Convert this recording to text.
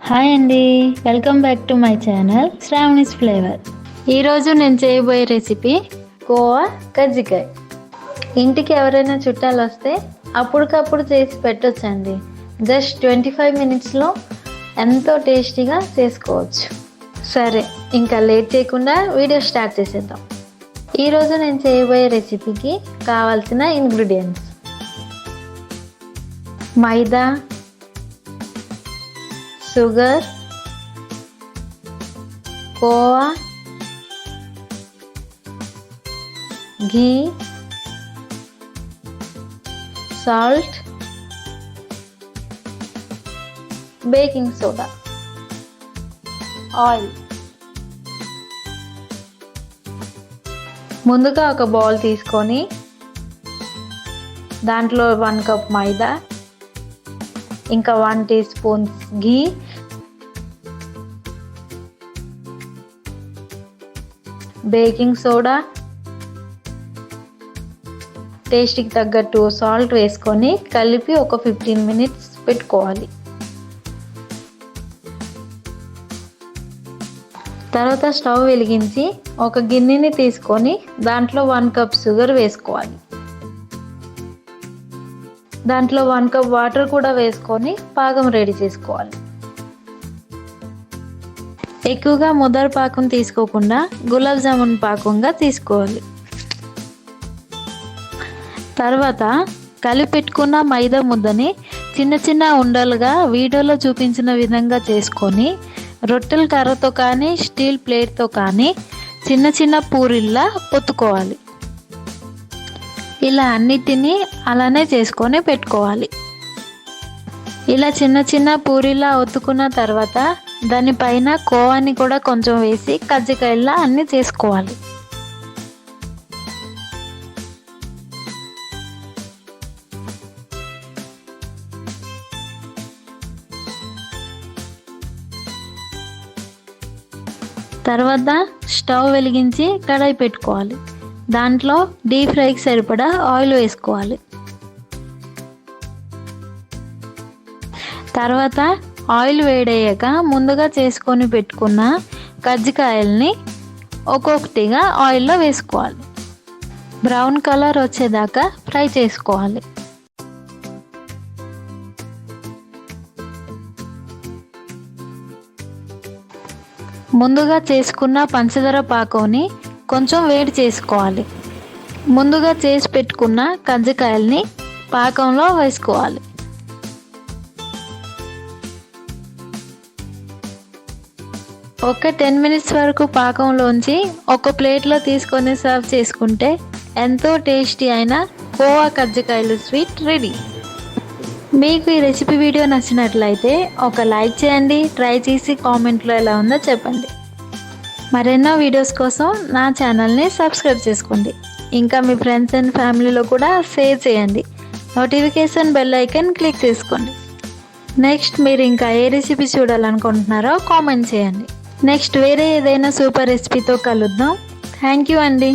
Hi అండి, welcome back to my channel Sravani's flavour. ఈరోజు నేను చేయబోయే రెసిపీ కోవా కజ్జికాయ. ఇంటికి ఎవరైనా చుట్టాలు వస్తే అప్పటికప్పుడు చేసి పెట్టొచ్చండి. జస్ట్ 25 మినిట్స్లో ఎంతో టేస్టీగా చేసుకోవచ్చు. సరే, ఇంకా లేట్ చేయకుండా వీడియో స్టార్ట్ చేసేద్దాం. ఈరోజు నేను చేయబోయే రెసిపీకి కావాల్సిన ఇంగ్రీడియంట్స్: మైదా, షుగర్, కోవా, ఘీ, సాల్ట్, బేకింగ్ సోడా, ఆయిల్. ముందుగా ఒక బౌల్ తీసుకొని దాంట్లో 1 కప్ మైదా, ఇంకా 1 టీ స్పూన్ ఘీ, బేకింగ్ సోడా, టేస్ట్కి తగ్గట్టు సాల్ట్ వేసుకొని కలిపి ఒక 15 మినిట్స్ పెట్టుకోవాలి. తర్వాత స్టవ్ వెలిగించి ఒక గిన్నెని తీసుకొని దాంట్లో 1 కప్ షుగర్ వేసుకోవాలి. దాంట్లో 1 కప్ వాటర్ కూడా వేసుకొని పాకం రెడీ చేసుకోవాలి. ఎక్కువగా ముద్దర పాకం తీసుకోకుండా గులాబ్ జామున్ పాకంగా తీసుకోవాలి. తర్వాత కలిపెట్టుకున్న మైదా ముద్దని చిన్న చిన్న ఉండలుగా వీడియోలో చూపించిన విధంగా చేసుకొని రొట్టెల కర్రతో కానీ స్టీల్ ప్లేట్తో కానీ చిన్న చిన్న పూరిల్లా ఒత్తుకోవాలి. ఇలా అన్నిటినీ అలానే చేసుకొని పెట్టుకోవాలి. ఇలా చిన్న చిన్న పూరిలా ఒత్తుకున్న తర్వాత దానిపైన కోవాని కూడా కొంచెం వేసి కజ్జికాయలా అన్నీ చేసుకోవాలి. తర్వాత స్టవ్ వెలిగించి కడాయి పెట్టుకోవాలి. దాంట్లో డీప్ ఫ్రైకి సరిపడా ఆయిల్ వేసుకోవాలి. తర్వాత ఆయిల్ వేడయ్యాక ముందుగా చేసుకొని పెట్టుకున్న కజ్జికాయల్ని ఒక్కొక్కటిగా ఆయిల్లో వేసుకోవాలి. బ్రౌన్ కలర్ వచ్చేదాకా ఫ్రై చేసుకోవాలి. ముందుగా చేసుకున్న పంచదార పాకంని కొంచెం వేడి చేసుకోవాలి. ముందుగా చేసి పెట్టుకున్న కజ్జికాయల్ని పాకంలో వేసుకోవాలి. ఒక 10 మినిట్స్ వరకు పాకంలోంచి ఒక ప్లేట్లో తీసుకొని సర్వ్ చేసుకుంటే ఎంతో టేస్టీ అయిన కోవా కజ్జికాయలు స్వీట్ రెడీ. మీకు ఈ రెసిపీ వీడియో నచ్చినట్లయితే ఒక లైక్ చేయండి. ట్రై చేసి కామెంట్లో ఎలా ఉందో చెప్పండి. మరెన్నో వీడియోస్ కోసం నా ఛానల్ని సబ్స్క్రైబ్ చేసుకోండి. ఇంకా మీ ఫ్రెండ్స్ అండ్ ఫ్యామిలీలో కూడా షేర్ చేయండి. నోటిఫికేషన్ బెల్ ఐకాన్ క్లిక్ చేసుకోండి. నెక్స్ట్ మీరు ఇంకా ఏ రెసిపీ చూడాలనుకుంటున్నారో కామెంట్ చేయండి. నెక్స్ట్ వేరే ఏదైనా సూపర్ రెసిపీతో కలుద్దాం. థ్యాంక్ యూ అండి.